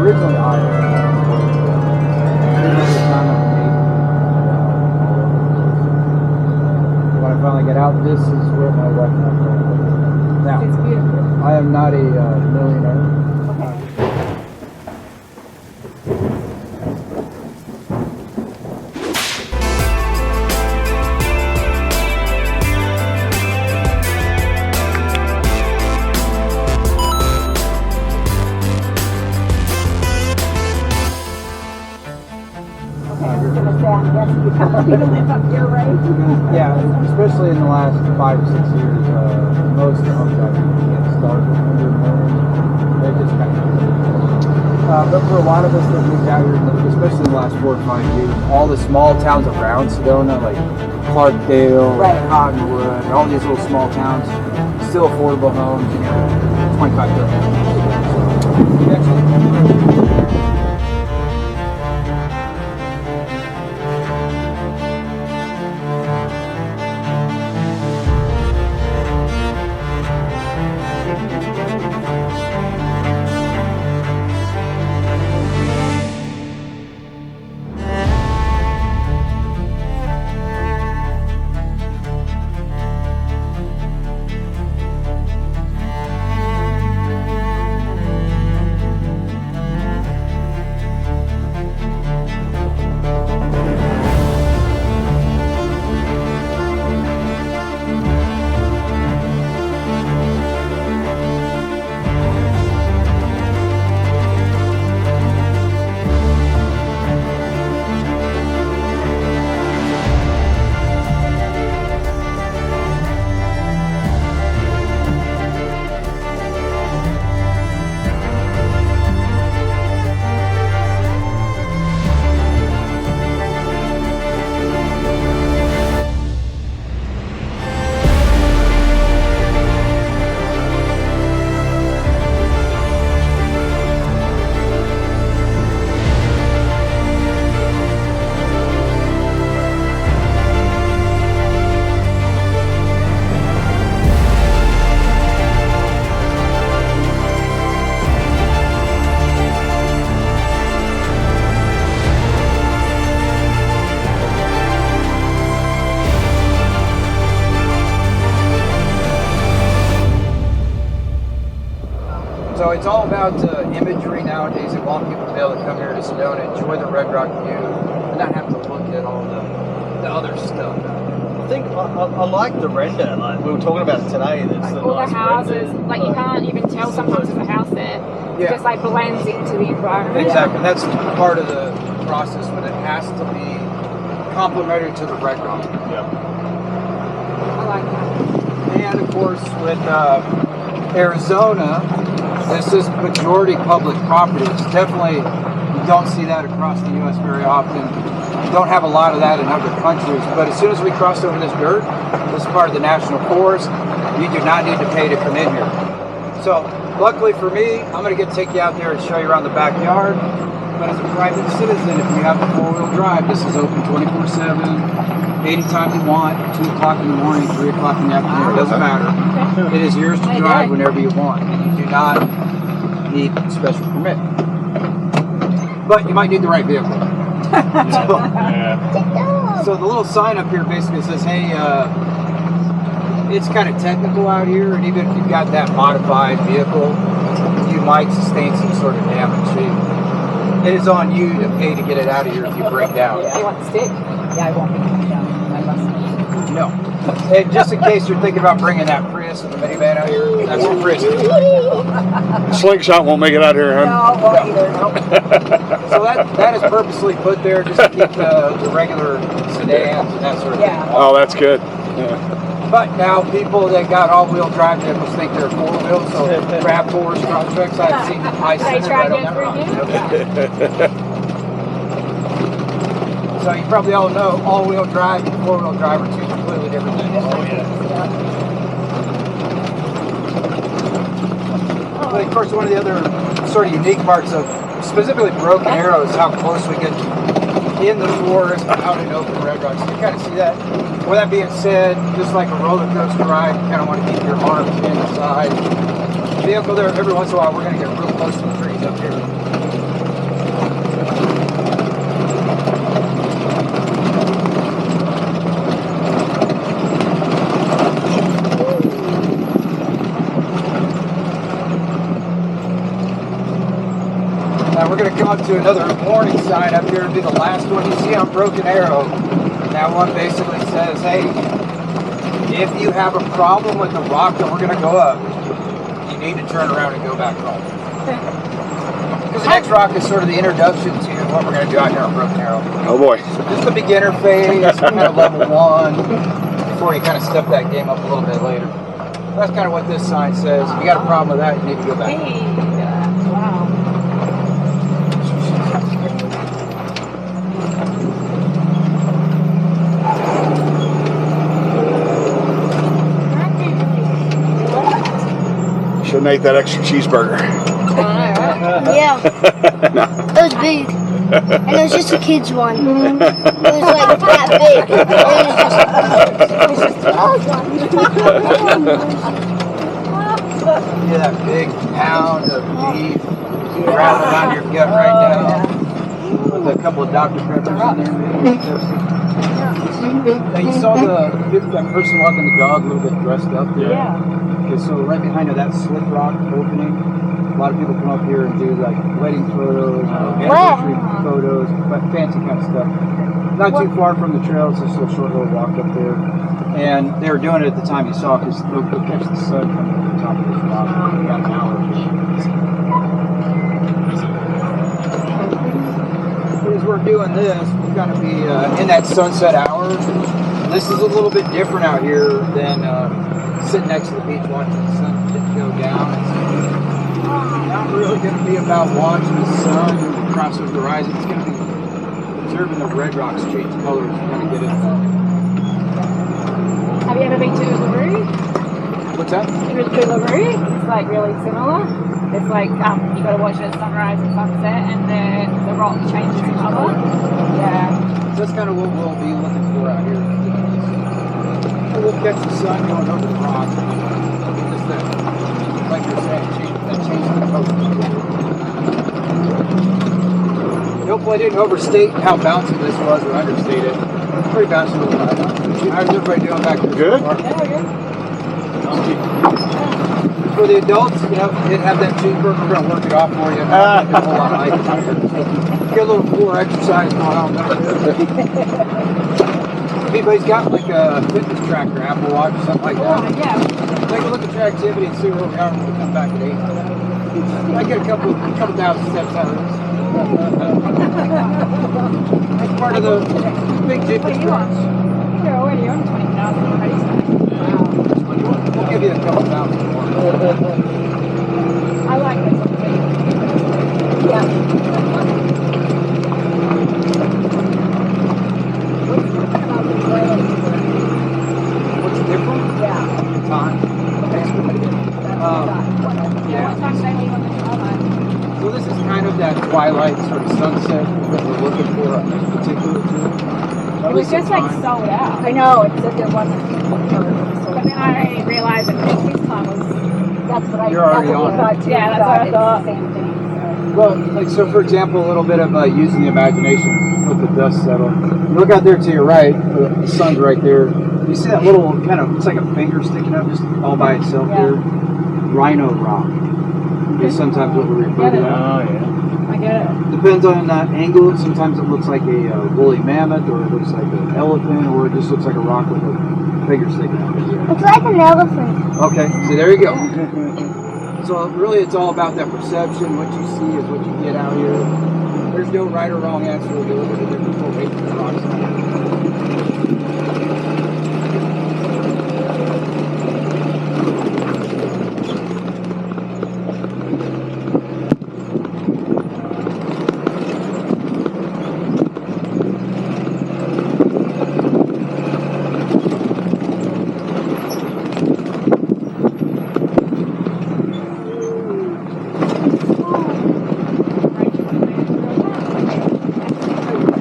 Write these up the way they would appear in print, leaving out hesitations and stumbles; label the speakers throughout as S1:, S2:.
S1: originally Iowa. When I finally get out, this is where my wife and I live. Now,
S2: It's beautiful.
S1: I am not a millionaire.
S2: Okay.
S1: Yeah, especially in the last 5 or 6 years, most homes out here can't start with under a million. They're just kind of. But for a lot of us that moved out here, especially in the last 4 or 5 years, all the small towns around Sedona, like Clarkdale,
S2: Right.
S1: Cottonwood, all these little small towns, still affordable homes, 25, 30. So, actually, So it's all about imagery nowadays. They want people to be able to come here to Sedona, enjoy the Red Rock view, and not have to look at all the other stuff.
S3: I think I like the render. Like we were talking about it today. There's
S2: Like all the houses, like you can't even tell sometimes there's a house there. It
S1: Yeah.
S2: just like blends into the environment.
S1: Exactly. That's part of the process, but it has to be complementary to the Red Rock.
S3: Yeah.
S2: I like that.
S1: And of course, with Arizona, this is majority public property. It's definitely, you don't see that across the U.S. very often. You don't have a lot of that in other countries. But as soon as we cross over this dirt, this is part of the National Forest, you do not need to pay to come in here. So luckily for me, I'm going to take you out there and show you around the backyard. But as a private citizen, if you have a 4-wheel drive, this is open 24/7. Anytime you want, 2 o'clock in the morning, 3 o'clock in the afternoon, it doesn't matter. It is yours to drive whenever you want. You do not need a special permit. But you might need the right vehicle. So the little sign up here basically says, hey, it's kind of technical out here, and even if you've got that modified vehicle, you might sustain some sort of damage. It is on you to pay to get it out of here if you break down.
S2: You want the stick? Yeah, I won't be coming down. I must.
S1: No. And just in case you're thinking about bringing that Prius and the minivan out here, that's a Prius.
S4: Slingshot won't make it out here, huh?
S2: No, won't either. Nope.
S1: So that is purposely put there just to keep the regular sedans and that sort of thing.
S4: Oh, that's good. Yeah.
S1: But now people that got all-wheel drive vehicles think they're four-wheel, so RAV4s, Crosstreks, I've seen I-centers right on that road. So you probably all know all-wheel drive and four-wheel drive are 2 completely different things.
S3: Oh yeah.
S1: But of course, one of the other sort of unique parts of specifically Broken Arrow is how close we get in the forest, out in open Red Rock. So you kind of see that. With that being said, just like a roller coaster ride, you kind of want to keep your arms inside the vehicle there. Every once in a while, we're going to get real close to the trees up here. Now we're going to come up to another warning sign up here. It'll be the last one you see on Broken Arrow. And that one basically says, hey, if you have a problem with the rock that we're going to go up, you need to turn around and go back home. Because the next rock is sort of the introduction to what we're going to do out here on Broken Arrow.
S4: Oh boy.
S1: So just the beginner phase, kind of level 1, before you kind of step that game up a little bit later. That's kind of what this sign says. If you got a problem with that, you need to go back.
S2: Hey, wow.
S4: Shouldn't eat that extra cheeseburger.
S5: Yeah. It was big. And it was just a kid's one. It was like that big. It was just
S1: Yeah, that big pound of beef rattling out your gut right now. With a couple of Dr. Peppers in there. Now you saw that person walking the dog a little bit dressed up there.
S2: Yeah.
S1: Okay, so right behind that slick rock opening, a lot of people come up here and do like wedding photos, anniversary photos, fancy kind of stuff. Not too far from the trail, it's just a short little walk up there. And they were doing it at the time you saw because they'll catch the sun coming over the top of this rock in about an hour. As we're doing this, we're going to be in that sunset hour. This is a little bit different out here than sitting next to the beach watching the sun go down. It's not really going to be about watching the sun cross over the horizon. It's going to be observing the red rocks change colors and kind of get into that.
S2: Have you ever been to LaRue?
S1: What's that?
S2: LaRue? It's like really similar. It's like you got to watch it at sunrise and sunset, and the rock changes color. Yeah.
S1: So that's kind of what we'll be looking for out here. We'll catch the sun going over the rock. Just that, like you're saying, that change in color. Hopefully I didn't overstate how bouncy this was or understate it. Pretty bouncy little ride. How's everybody doing back there?
S4: Good.
S2: Yeah, good.
S1: For the adults, you know, you didn't have that cheeseburger, we're going to work it off for you. Get a whole lot of ice out here. Get a little core exercise going on back there. If anybody's got like a fitness tracker, Apple Watch, or something like that,
S2: Yeah.
S1: take a look at your activity and see where we are when we come back at 8. I get a couple thousand steps out of this. That's part of the big
S2: What
S1: Jeep
S2: are you on?
S1: experience.
S2: You're already on 20,000 already. Wow.
S1: We'll give you a couple thousand more.
S2: I like this one too. Yeah.
S1: What's different?
S2: Yeah.
S1: Time.
S2: Yeah. What time did I leave on the twilight?
S1: So this is kind of that twilight sort of sunset that we're looking for on this particular tour.
S2: It was just like sold out. I know, it said there wasn't. But then I realized that this time was.
S5: That's what I
S1: You're already on it.
S2: Yeah, that's what I thought.
S5: Same thing.
S1: Well, like so for example, a little bit of using the imagination, let the dust settle. You look out there to your right, the sun's right there. You see that little kind of, it's like a finger sticking up just all by itself there. Rhino rock is sometimes what we refer to.
S3: Oh, yeah.
S2: I get it.
S1: Depends on that angle. Sometimes it looks like a woolly mammoth, or it looks like an elephant, or it just looks like a rock with a finger sticking out.
S5: It's like an elephant.
S1: Okay, so there you go. So really it's all about that perception. What you see is what you get out here. There's no right or wrong answer. We'll look at the different formations of rocks.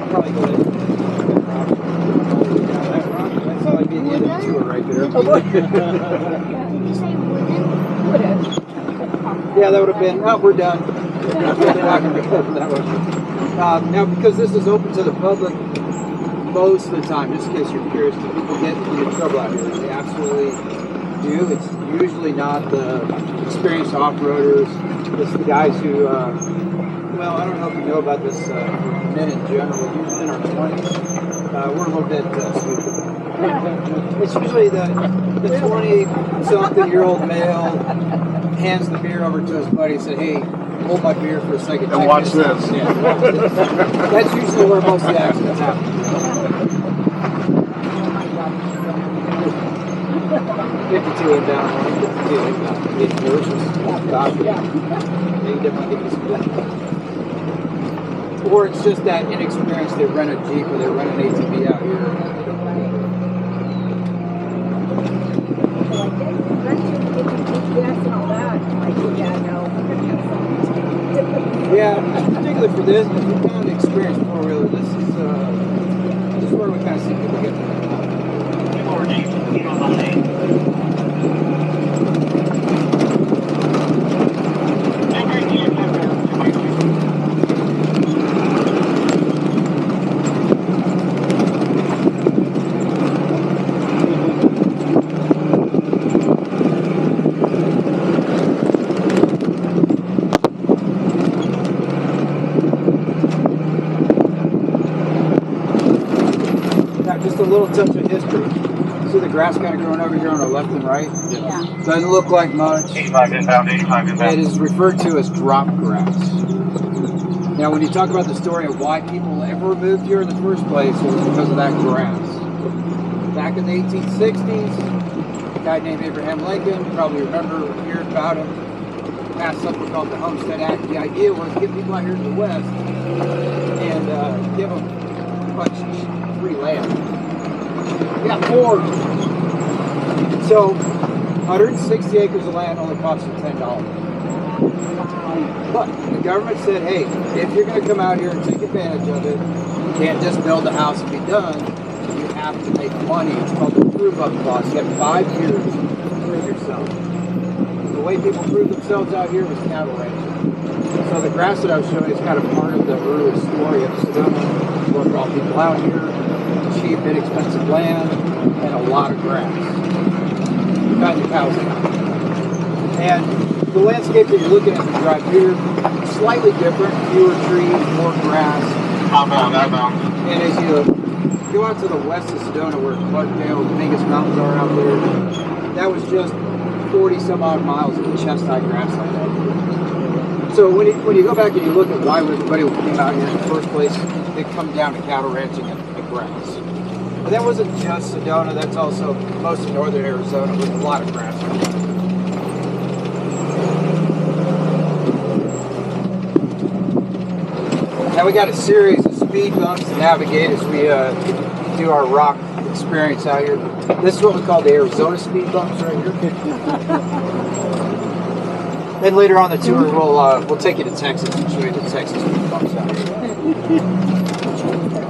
S1: Probably go ahead. That's probably be the end of the tour right there.
S5: Did you say wooden?
S1: Yeah, that would have been, oh, we're done. We're not going to be close to that one. Now, because this is open to the public most of the time, just in case you're curious, do people get into trouble out here? They absolutely do. It's usually not the experienced off-roaders. It's the guys who, well, I don't know if you know about this, men in general, usually in our 20s, we're a little bit stupid. It's usually the 20-something-year-old male hands the beer over to his buddy and says, hey, hold my beer for a second.
S4: And watch this.
S1: Yeah, watch this. That's usually where most of the accidents happen. 52 and down, 52 and down. It's delicious. Coffee. Yeah, you definitely get this. Or it's just that inexperienced, they rent a Jeep or they rent an ATV out here. Yeah, particularly for this, if you've got an experienced four-wheeler, this is where we kind of see people get to that. Just a little touch of history. See the grass kind of growing over here on our left and right?
S2: Yeah.
S1: Doesn't look like much.
S6: 85 inbound, 85 inbound.
S1: It is referred to as drop grass. Now, when you talk about the story of why people ever moved here in the first place, it was because of that grass. Back in the 1860s, a guy named Abraham Lincoln, you probably remember hearing about him, passed something called the Homestead Act. The idea was to get people out here to the west and give them much free land. Yeah, more. So, 160 acres of land only cost you $10. But the government said, hey, if you're going to come out here and take advantage of it, you can't just build a house and be done. You have to make money. It's called the prove-up clause. You have 5 years to prove yourself. The way people proved themselves out here was cattle ranching. So the grass that I was showing is kind of part of the early story of Sedona. What brought people out here. Cheap, inexpensive land, and a lot of grass. Kind of housing. And the landscape that you're looking at as you drive here, slightly different, fewer trees, more grass.
S6: Outbound.
S1: And as you go out to the west of Sedona, where Clarkdale, the biggest mountains are out there, that was just 40 some odd miles of chest-high grassland out here. So when you go back and you look at why everybody came out here in the first place, they come down to cattle ranching and grass. But that wasn't just Sedona, that's also most of northern Arizona with a lot of grass. Now we got a series of speed bumps to navigate as we do our rock experience out here. This is what we call the Arizona speed bumps right here. Then later on the tour, we'll take you to Texas and show you the Texas speed bumps out here.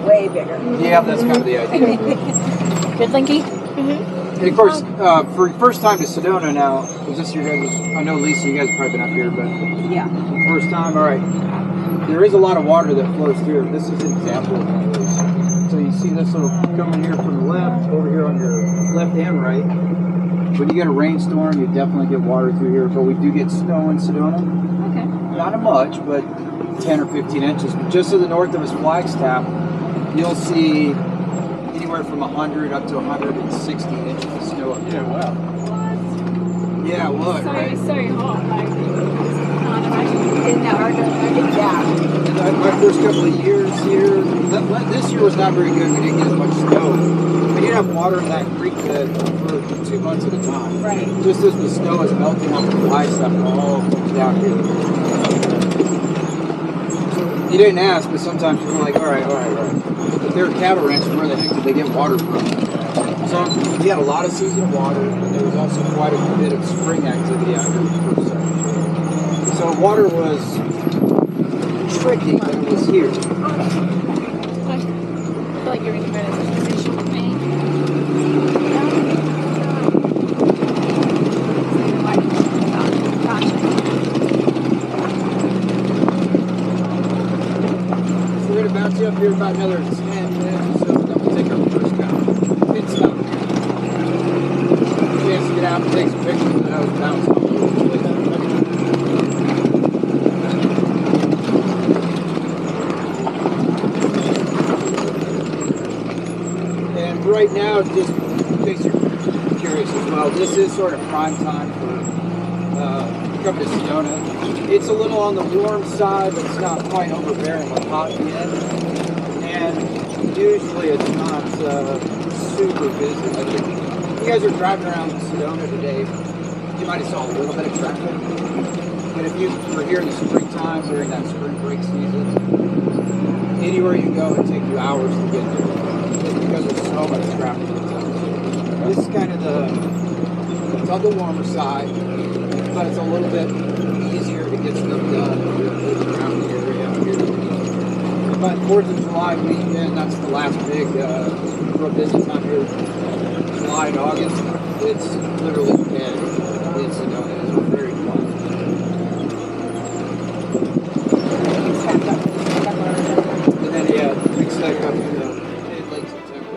S2: Way bigger.
S1: Yeah, that's kind of the idea.
S2: Good, Linky?
S1: And of course, for first time to Sedona now, is this your guys', I know Lisa, you guys have probably been up here, but
S2: Yeah.
S1: first time, all right. There is a lot of water that flows through. This is an example of one of those. So you see this little coming here from the left, over here on your left and right. When you get a rainstorm, you definitely get water through here, but we do get snow in Sedona.
S2: Okay.
S1: Not much, but 10 or 15 inches. But just to the north of us, Flagstaff, you'll see anywhere from 100 up to 160 inches of snow up there.
S3: Yeah, wow.
S1: Yeah, what,
S2: So,
S1: right?
S2: so hot. Like, can't imagine getting that or getting down.
S1: My first couple of years here, this year was not very good. We didn't get as much snow. We didn't have water in that creek bed for 2 months at a time.
S2: Right.
S1: Just as the snow is melting off the Flagstaff, it all comes down here. You didn't ask, but sometimes people are like, all right. But they're cattle ranchers, where the heck did they get water from? So we had a lot of seasonal water, and there was also quite a bit of spring activity out here the first section. So water was tricky, but it was here.
S2: I feel like you're in a better position with me.
S1: here about another 10 minutes or so, then we'll take our first kind of pit stop. Chance to get out and take some pictures of the nose bounce off the And right now, just in case you're curious as well, this is sort of prime time for coming to Sedona. It's a little on the warm side, but it's not quite overbearingly hot yet. And usually it's not super busy. Like if you guys are driving around Sedona today, you might have saw a little bit of traffic. But if you were here in the springtime during that spring break season, anywhere you go, it takes you hours to get there. Just because there's so much traffic. This is kind of it's on the warmer side, but it's a little bit easier to get stuff done around the area here. But 4th of July weekend, that's the last big real busy time here. July and August, it's literally dead in Sedona. It's very quiet. And then, yeah, big stack up in late September.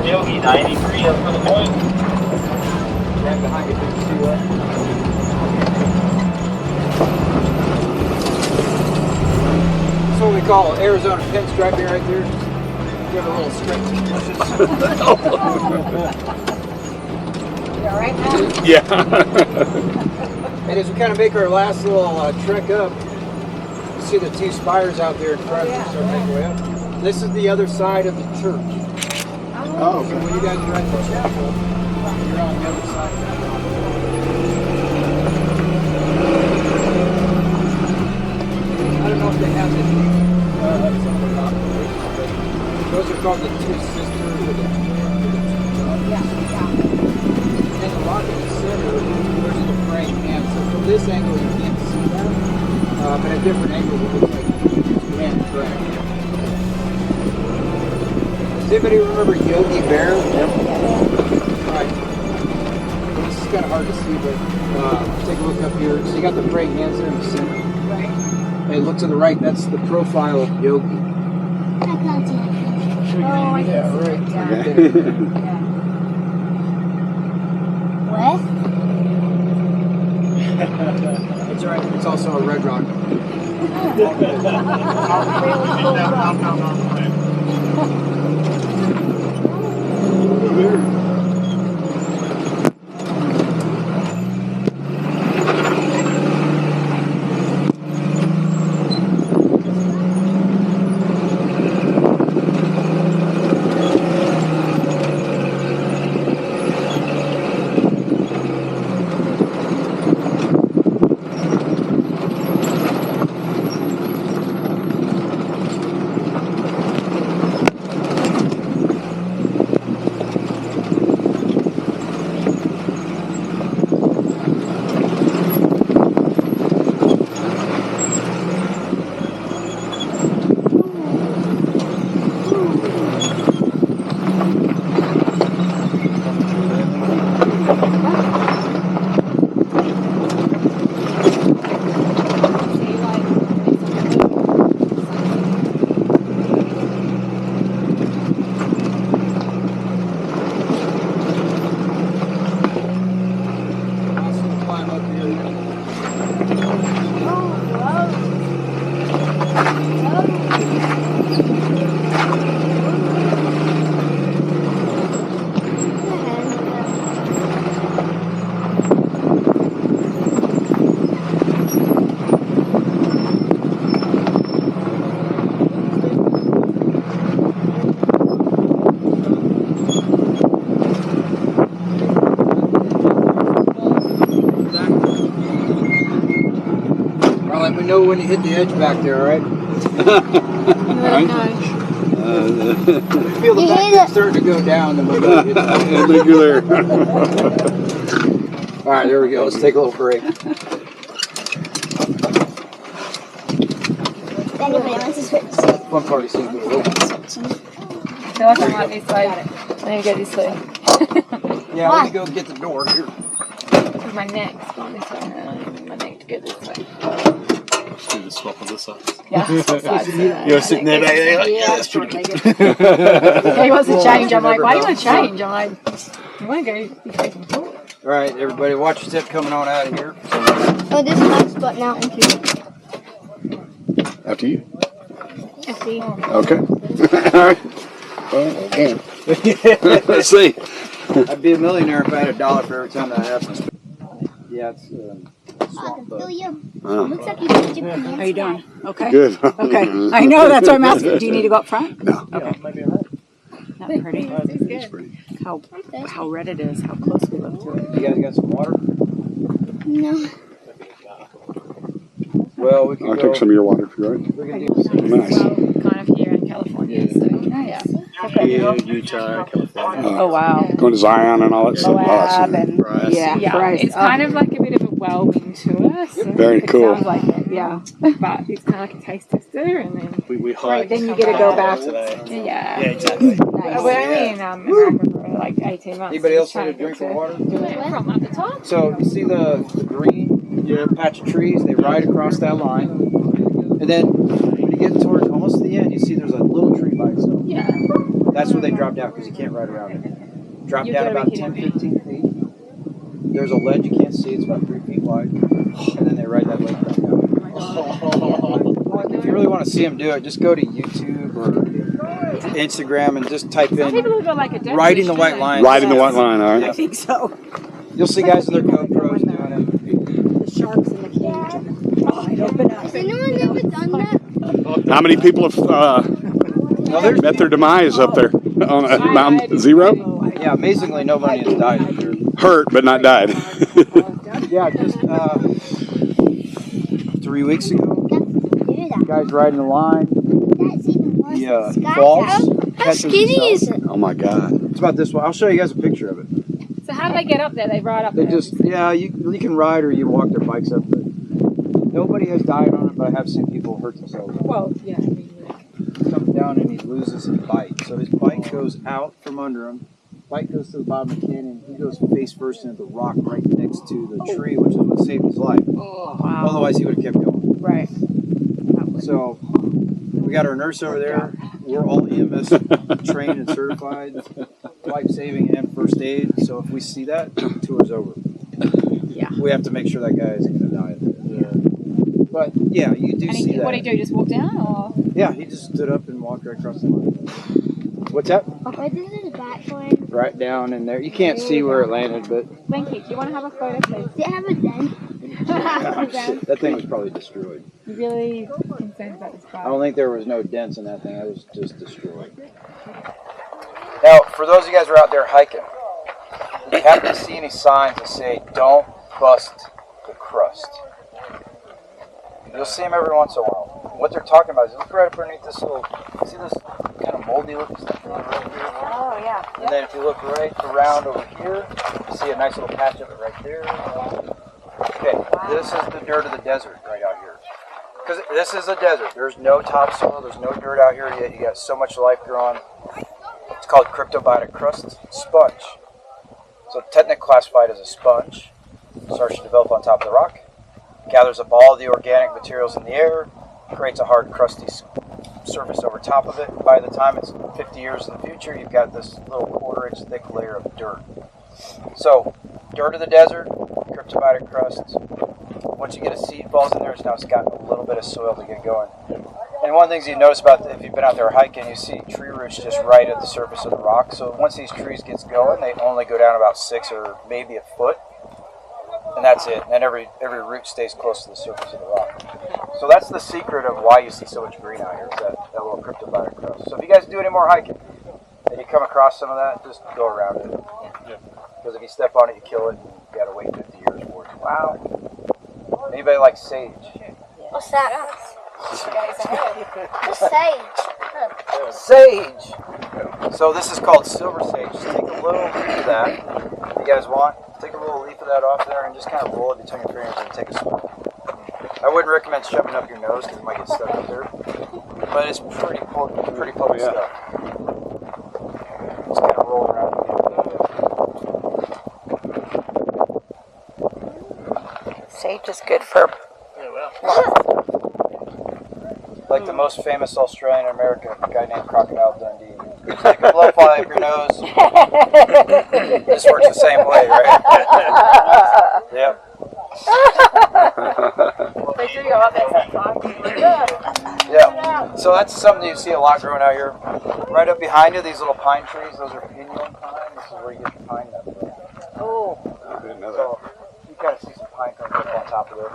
S6: Yogi, 93 up for the point.
S1: Right behind you, 52 up. That's what we call Arizona pinstriping right there. Give a little stretch and pushes.
S2: You all right now?
S4: Yeah.
S1: And as we kind of make our last little trek up, you see the two spires out there in front as we start making our way up. This is the other side of the church.
S4: Oh,
S1: So when you guys are at the chapel, you're on the other side of that. I don't know if they have this some of the operations, but those are called the two sisters or the
S2: Yeah.
S1: And the rock in the center, there's the praying hands. So from this angle, you can't see that, but at different angles, it looks like hand praying. Does anybody remember Yogi Bear? Yep. Alright. This is kind of hard to see, but take a look up here. So you got the praying hands there in the center.
S2: Right.
S1: Hey, look to the right. That's the profile of Yogi.
S5: I can't see.
S2: Oh, I can
S1: Yeah,
S2: see
S1: right.
S2: it, yeah. Yeah.
S5: What?
S1: That's right. It's also a red rock.
S2: Really cool rock.
S1: when you hit the edge back there, all right?
S5: Really nice.
S1: Feel the
S5: You
S1: back
S5: hit
S1: end
S5: it.
S1: starting to go down, and we'll go hit that.
S4: I think you're there.
S1: All right, there we go. Let's take a little break.
S5: Anyway, let's just switch.
S1: One party seems to be open.
S2: I feel like I might this way. I need to go this way.
S1: Yeah,
S5: Why?
S1: let me go get the door here.
S2: Because my neck's going this way. And I need my neck to go this way.
S3: Let's do the swap on this side.
S2: Yeah, swap sides.
S3: You're sitting there, baby. Like,
S2: Yeah,
S3: that's pretty good.
S2: Yeah, he wants to change. I'm like, why do you want to change? I'm like, you want to go be facing forward.
S1: All right, everybody, watch your tip coming on out of here.
S5: Oh, this is my spot now. Thank you.
S4: After you.
S5: Empty.
S4: Okay. All right. Well, again. Let's see.
S1: I'd be a millionaire if I had $1 for every time that happens. Yeah, it's swamp bug.
S4: Oh,
S5: Looks like you did your
S7: How you doing? Okay.
S4: good.
S7: Okay. I know, that's what I'm asking. Do you need to go up front?
S4: No.
S7: Okay. Not pretty.
S4: It's pretty.
S7: How red it is, how close we look to it.
S1: You guys got some water?
S5: No.
S1: Well, we can
S4: I'll
S1: go.
S4: take some of your water if you're right.
S1: We can do some.
S4: Nice.
S2: Well, kind of here in California. So, yeah.
S3: Here, Utah, California.
S7: Oh, wow.
S4: Going to Zion and all that stuff.
S7: Moab
S4: Awesome.
S7: and,
S3: Bryce.
S7: yeah,
S2: Yeah,
S7: Bryce.
S2: it's kind of like a bit of a whirlwind tour. So
S4: Very
S2: it
S4: cool.
S2: Sounds like it, yeah. But it's kind of like a taste tester, and then
S3: We hiked.
S7: Then you get to go back.
S3: today.
S2: yeah.
S3: Yeah, exactly.
S2: We're only in America for like 18 months.
S1: Anybody else
S2: Just
S1: need a
S2: trying
S1: drink
S2: to
S1: of water?
S2: do it from at the top.
S1: So you see the green patch of trees? They ride across that line, and then when you get towards almost the end, you see there's a little tree by itself.
S2: Yeah.
S1: That's where they drop down because you can't ride around it. Drop
S2: You
S1: down
S2: gotta
S1: about
S2: be
S1: 10,
S2: kidding
S1: 15 feet. There's a ledge you can't see. It's about 3 feet wide, and then they ride that ledge back down. If you really want to see them do it, just go to YouTube or Instagram and just type
S2: Some
S1: in
S2: people have got like a death
S1: riding the
S2: wish,
S1: white
S2: don't
S1: line.
S4: Riding the white line, all
S7: I
S4: right.
S7: think so.
S1: You'll see guys with their GoPros doing it.
S7: The sharks in the cage. Wide open up.
S5: Has anyone ever done that?
S4: How many people have
S1: No, there's
S4: met their demise up there on
S2: they?
S4: Mount Zero?
S1: yeah, amazingly nobody has died up here.
S4: Hurt, but not died.
S1: Yeah, just 3 weeks ago,
S5: Do that.
S1: guys riding the line.
S5: That's even worse.
S1: He
S5: than Sky
S1: falls,
S5: How
S1: catches
S5: skinny
S1: himself.
S5: is it?
S4: Oh my God.
S1: It's about this one. I'll show you guys a picture of it.
S2: So how do they get up there? They ride up
S1: They
S2: there.
S1: just, yeah, you can ride or you walk their bikes up, but nobody has died on it, but I have seen people hurt themselves.
S2: Well, yeah. I mean,
S1: He comes down and he loses his bike. So his bike goes out from under him. Bike goes to the bottom of the canyon. He goes face first into the rock right next to the tree, which is what saved his life.
S7: Oh, wow.
S1: Otherwise, he would have kept going.
S7: Right.
S1: So we got our nurse over there. We're all EMS trained and certified, life saving and first aid. So if we see that, the tour's over.
S7: Yeah.
S1: We have to make sure that guy isn't going to die. But yeah, you do
S2: and
S1: see
S2: he,
S1: that.
S2: what do you do? Just walk down, or
S1: Yeah, he just stood up and walked right across the line. What's that?
S5: Wait, this is the back one.
S1: Right down in there. You can't see where it landed, but
S2: Blinky? Do you want to have a photo, please?
S5: Does it have a dent?
S1: that thing was probably destroyed.
S2: You really concerned about this
S1: I
S2: car?
S1: don't think there was no dents in that thing. It was just destroyed. Now, for those of you guys who are out there hiking, if you happen to see any signs that say, don't bust the crust, you'll see them every once in a while. What they're talking about is look right up underneath this little, see this kind of moldy looking stuff right here?
S2: Oh yeah.
S1: And then if you look right around over here, you see a nice little patch of it right there. Okay, this is the dirt of the desert right out here. Because this is a desert. There's no topsoil, there's no dirt out here yet. You got so much life growing. It's called cryptobiotic crust sponge. So technically classified as a sponge. Starts to develop on top of the rock, gathers up all the organic materials in the air, creates a hard crusty surface over top of it. By the time it's 50 years in the future, you've got this little quarter-inch thick layer of dirt. So, dirt of the desert, cryptobiotic crust. Once you get a seed falls in there, it's got a little bit of soil to get going. And one of the things you notice about if you've been out there hiking, you see tree roots just right at the surface of the rock. So once these trees get going, they only go down about 6 or maybe a foot. And that's it. And then every root stays close to the surface of the rock. So that's the secret of why you see so much green out here, is that little cryptobiotic crust. So if you guys do any more hiking, and you come across some of that, just go around it. Because if you step on it, you kill it, and you got to wait 50 years for it. Wow. Anybody like sage?
S5: What's that? What's sage?
S1: Sage. So this is called silver sage. Just take a little leaf of that. If you guys want, take a little leaf of that off there and just kind of roll it between your fingers and take a swallow. I wouldn't recommend shoving it up your nose because it might get stuck up there. But it's pretty potent stuff. Just kind of roll it around.
S7: Sage is good for
S1: Like the most famous Australian in America, a guy named Crocodile Dundee. Take a blowfly up your nose. This works the same way, right? Yep. Yeah. So that's something you see a lot growing out here. Right up behind you, these little pine trees, those are pinyon pine. This is where you get the pine nut from.
S7: Oh.
S4: I didn't know
S1: So you kind of see some pine cones up on top of there.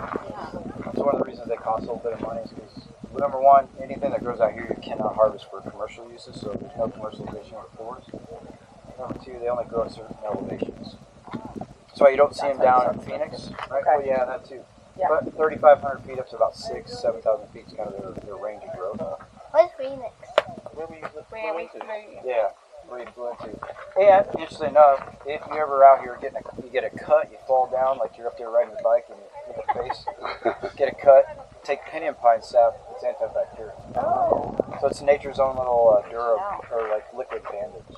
S1: That's one of the reasons they cost a little bit of money is because, number one, anything that grows out here you cannot harvest for commercial uses, so there's no commercialization of forest. Number two, they only grow at certain elevations. That's why you don't see them down in Phoenix, right? Oh yeah, that too.
S7: Yeah.
S1: But 3,500 feet up to about 6,000, 7,000 feet is kind of their range of growth.
S5: Where's Phoenix?
S1: Where we
S2: flew.
S1: Yeah, where you flew into. And interestingly enough, if you're ever out here you get a cut, you fall down like you're up there riding your bike and you hit the face, get a cut, take pinyon pine sap, it's antibacterial.
S7: Oh.
S1: So it's nature's own little or like liquid bandage.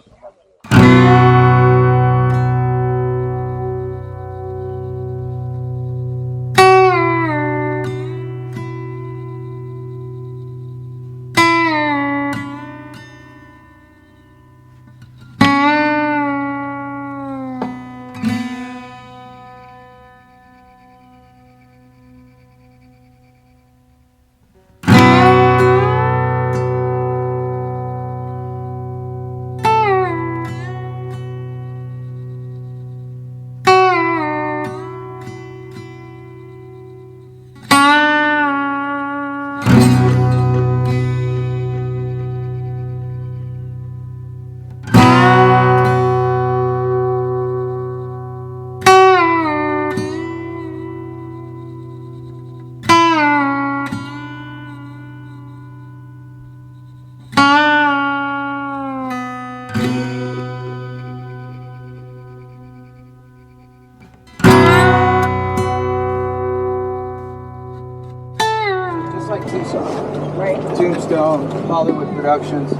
S1: Tombstone, Hollywood Productions.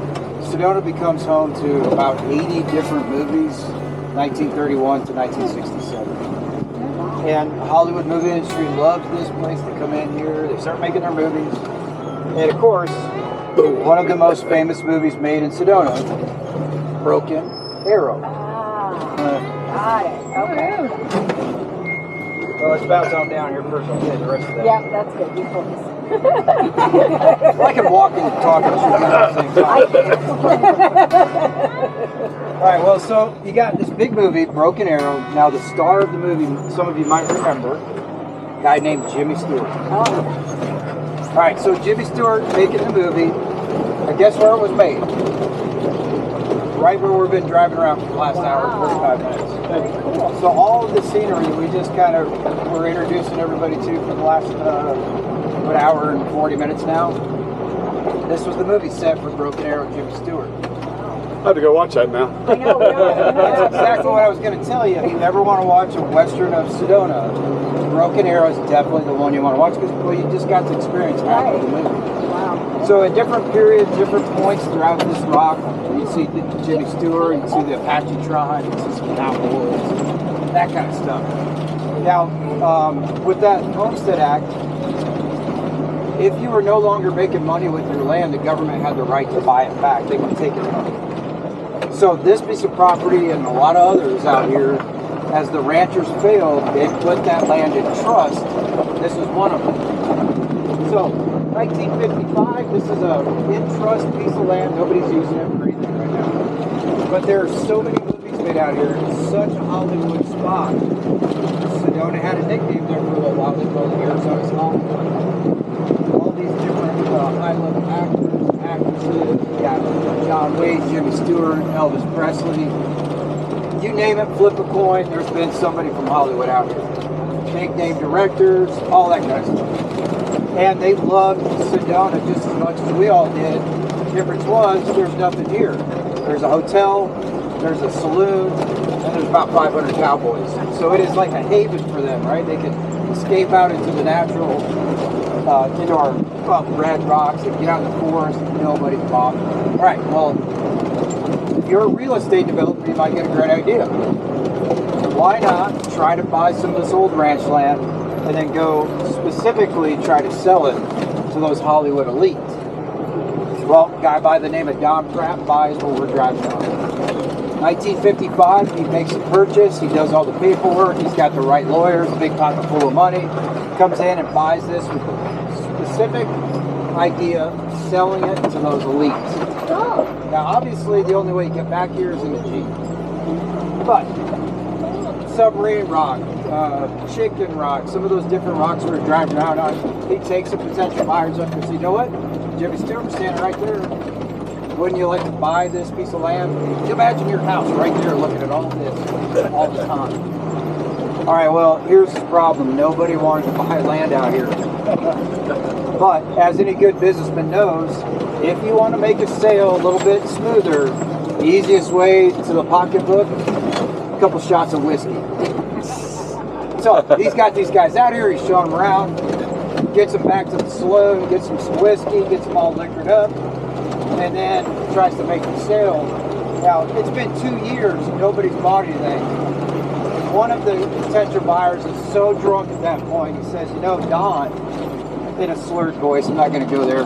S1: Sedona becomes home to about 80 different movies, 1931 to 1967. And the Hollywood movie industry loves this place to come in here. They start making their movies. And of course, one of the most famous movies made in Sedona, Broken Arrow.
S7: Got it. Okay.
S1: Well, let's bounce on down here first. I'll say the rest of that.
S7: Yeah, that's good. You focus.
S1: Well, I can walk and talk at the same time. All right, well, so you got this big movie, Broken Arrow. Now, the star of the movie, some of you might remember, a guy named Jimmy Stewart.
S7: Oh.
S1: All right, so Jimmy Stewart making the movie. And guess where it was made? Right where we've been driving around for the last hour, 45 minutes. So all of the scenery we just kind of were introducing everybody to for the last an hour and 40 minutes now. This was the movie set for Broken Arrow, Jimmy Stewart.
S4: I have to go watch that now.
S7: I know.
S1: That's exactly what I was going to tell you. If you ever want to watch a Western of Sedona, Broken Arrow is definitely the one you want to watch because you just got to experience half of the movie.
S7: Wow.
S1: So at different periods, different points throughout this rock, you see Jimmy Stewart, you see the Apache tribe, you see some cowboys, that kind of stuff. Now, with that Homestead Act, if you were no longer making money with your land, the government had the right to buy it back. They could take it from you. So this piece of property and a lot of others out here, as the ranchers failed, they put that land in trust. This is one of them. So 1955, this is a in-trust piece of land. Nobody's using it for anything right now. But there are so many movies made out here. It's such a Hollywood spot. Sedona had a nickname there for a little while. They called it Arizona's Hollywood. All these different high-level actresses. You got John Wayne, Jimmy Stewart, Elvis Presley. You name it, flip a coin, there's been somebody from Hollywood out here. Big name directors, all that kind of stuff. And they loved Sedona just as much as we all did. The difference was there's nothing here. There's a hotel, there's a saloon, and there's about 500 cowboys. So it is like a haven for them, right? They can escape out into the natural, into our red rocks, and get out in the forest, and nobody's bothering. All right, well, if you're a real estate developer, you might get a great idea. Why not try to buy some of this old ranch land and then go specifically try to sell it to those Hollywood elites? Well, a guy by the name of Don Pratt buys what we're driving on. 1955, he makes a purchase, he does all the paperwork, he's got the right lawyers, a big pocket full of money, comes in and buys this with the specific idea of selling it to those elites. Now, obviously, the only way you get back here is in a Jeep. But submarine rock, chicken rock, some of those different rocks we're driving around on, he takes the potential buyers up and says, you know what? Jimmy Stewart standing right there. Wouldn't you like to buy this piece of land? Can you imagine your house right there looking at all this all the time? All right, well, here's the problem. Nobody wanted to buy land out here. But as any good businessman knows, if you want to make a sale a little bit smoother, the easiest way to the pocketbook, a couple shots of whiskey. So he's got these guys out here, he's showing them around, gets them back to the saloon, gets them some whiskey, gets them all liquored up, and then tries to make the sale. Now, it's been 2 years, nobody's bought anything. One of the potential buyers is so drunk at that point, he says, you know, Don, in a slurred voice, I'm not going to go there,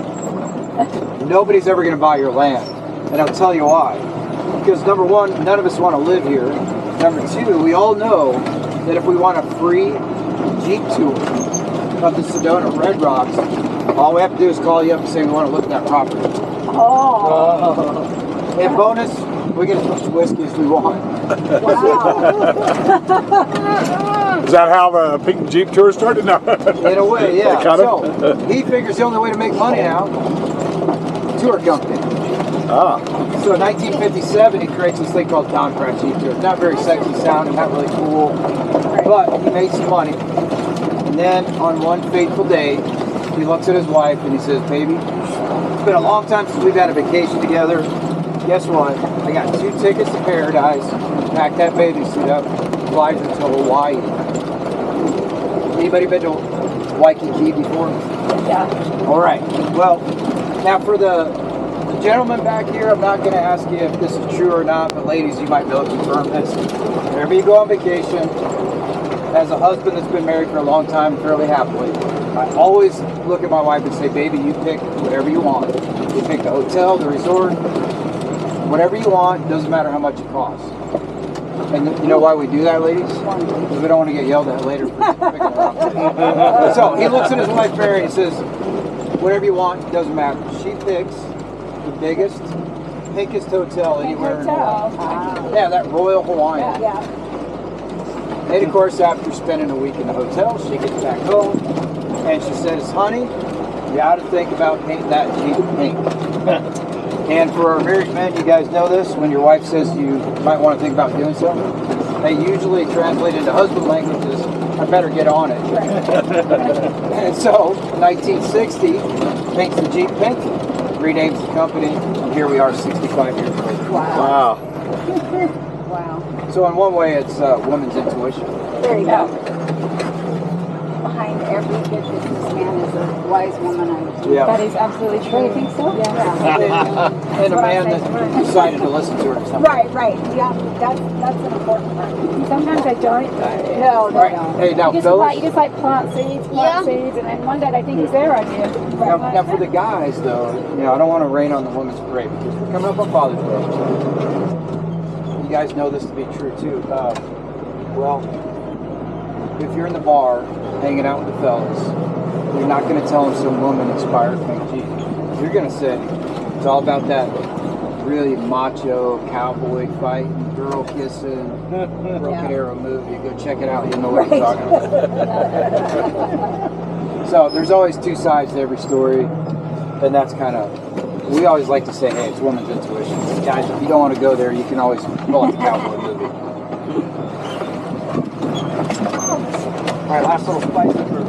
S1: nobody's ever going to buy your land. And I'll tell you why. Because number one, none of us want to live here. Number two, we all know that if we want a free Jeep tour of the Sedona Red Rocks, all we have to do is call you up and say we want to look at that property.
S7: Oh.
S1: And bonus, we get as much whiskey as we want.
S4: Is that how the pink Jeep tour started? No.
S1: In a way, yeah.
S4: Kind
S1: So
S4: of.
S1: he figures the only way to make money now, tour company.
S4: Ah.
S1: So in 1957, he creates this thing called Don Pratt Jeep Tour. It's not very sexy sounding, not really cool, but he made some money. And then on one fateful day, he looks at his wife and he says, baby, it's been a long time since we've had a vacation together. Guess what? I got 2 tickets to paradise. Pack that bathing suit up. Flies her to Hawaii. Anybody been to Waikiki before?
S7: Yeah.
S1: All right. Well, now for the gentleman back here, I'm not going to ask you if this is true or not, but ladies, you might be able to confirm this. Whenever you go on vacation, as a husband that's been married for a long time, fairly happily, I always look at my wife and say, baby, you pick whatever you want. You pick the hotel, the resort, whatever you want, doesn't matter how much it costs. And you know why we do that, ladies? Because we don't want to get yelled at later for picking the wrong thing. So he looks at his wife, Mary, and he says, whatever you want, it doesn't matter. She picks the biggest, pinkest hotel anywhere in Hawaii. Yeah, that Royal Hawaiian.
S7: Yeah.
S1: And of course, after spending a week in the hotel, she gets back home and she says, honey, you ought to think about painting that Jeep pink. And for our married men, you guys know this, when your wife says you might want to think about doing so, they usually translate into husband language as, I better get on it. And so, 1960, paints the Jeep pink, renames the company, and here we are 65 years later.
S7: Wow. Wow.
S1: So in one way, it's women's intuition.
S7: There you go. Behind every good businessman is a wise woman, I would say.
S1: Yeah.
S2: That is absolutely true.
S7: You think so?
S2: Yeah.
S1: And a man that decided to listen to her.
S7: Right. Yeah. That's an important part.
S2: Sometimes I don't.
S7: No,
S1: Right. Hey, now,
S2: You
S1: fellas.
S2: just like plant seeds, and then one day they think it's their idea.
S1: Now, for the guys, though, you know, I don't want to rain on the women's parade because we're coming up on Father's Day. You guys know this to be true too. Well, if you're in the bar hanging out with the fellas, you're not going to tell them some woman-inspired pink Jeep. You're going to say it's all about that really macho cowboy fighting, girl kissing, Broken Arrow movie. Go check it out. You know what I'm talking about. So there's always 2 sides to every story, and that's kind of. We always like to say, hey, it's woman's intuition. Guys, if you don't want to go there, you can always pull up the cowboy movie. All right, last little spice for the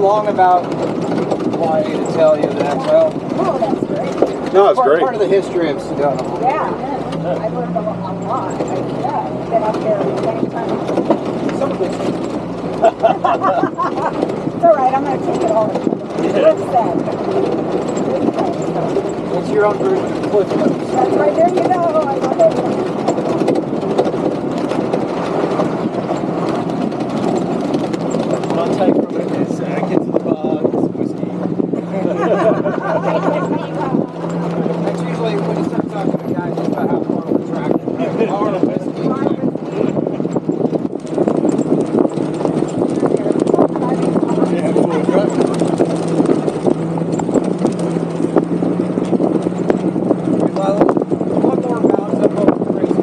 S1: long about wanting to tell you that. Well,
S7: Oh, that's great.
S4: No, it's great.
S1: part of the history of Sedona.
S7: Yeah, I've learned a lot. Yeah, been up there many times.
S1: Some of this.
S7: It's all right, I'm going to take it all. What's that?
S1: It's your own version of Cliff Notes.
S7: That's right, there you go. I love it.
S3: What I take from it is get to the bar, get some whiskey.
S1: That's usually when you start talking to guys it's about how far we're tracking. Bar and whiskey.
S3: Yeah, full of crap.
S1: Well, one more bounce up over the crazy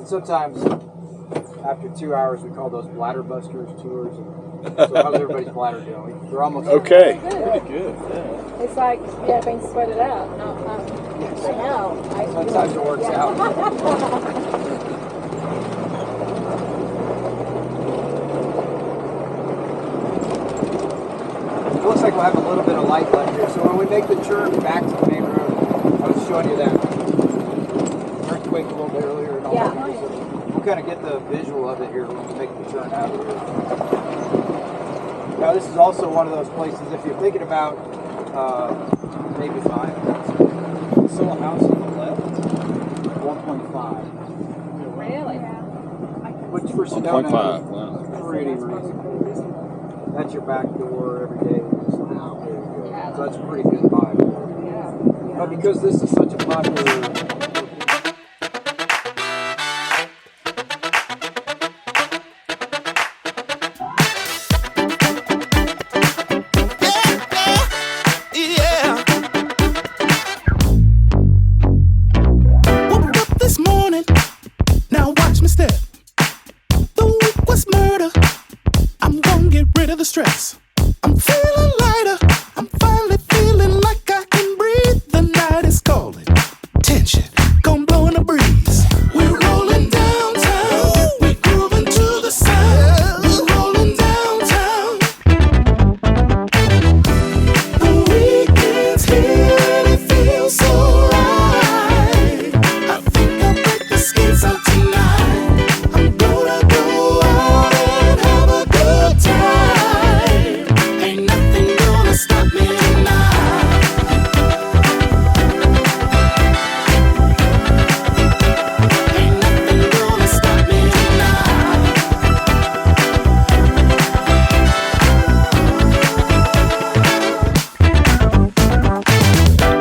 S1: Sometimes, after 2 hours, we call those bladder busters tours. So how's everybody's bladder doing? We're almost
S4: Okay.
S3: Pretty good, yeah.
S2: It's like, yeah, being sweated out.
S7: I know.
S1: Sometimes it works out. It looks like we'll have a little bit of light left here. So when we make the turn back to the main road, I was showing you that earthquake a little bit earlier. And all
S7: Yeah.
S1: that. We'll kind of get the visual of it here when we make the turn out of here. Now this is also one of those places, if you're thinking about maybe buying a house, sell a house on the left, 1.5.
S2: Really?
S1: Which for Sedona
S4: 1.5.
S1: is
S4: Wow.
S1: pretty reasonable. That's your back door every day. Just, there you go. So that's a pretty good buy. But because this is such a popular
S8: Woke up this morning, now watch me step. The week was murder, I'm gonna get rid of the stress. I'm feeling lighter, I'm finally feeling like I can breathe. The night is calling, tension, gonna blow in the breeze. We're rolling downtown, we're grooving to the sound. We're rolling downtown. The weekend's here and it feels so right. I think I'll break the skins out tonight. I'm gonna go out and have a good time. Ain't nothing gonna stop me tonight. Ain't nothing gonna stop me tonight.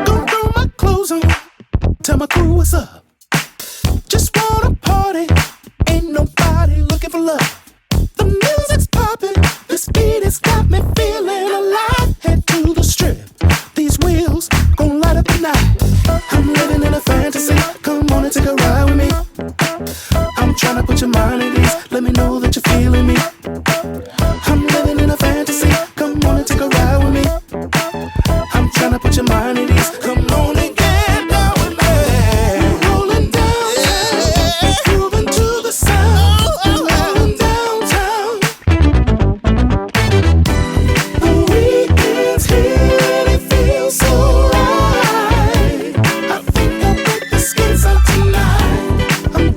S8: Gonna throw my clothes on, tell my crew what's up. Just wanna party, ain't nobody looking for love. The music's popping, this beat has got me feeling alive. Head to the strip, these wheels gon' light up the night. I'm living in a fantasy, come on and take a ride with me. I'm tryna put your mind at ease, let me know that you're feeling me. I'm living in a fantasy, come on and take a ride with me. I'm tryna put your mind at ease, come on and get down with me. We're rolling downtown, grooving to the sound. We're rolling downtown. The weekend's here and it feels so right. I think I'll break the skins out tonight. I'm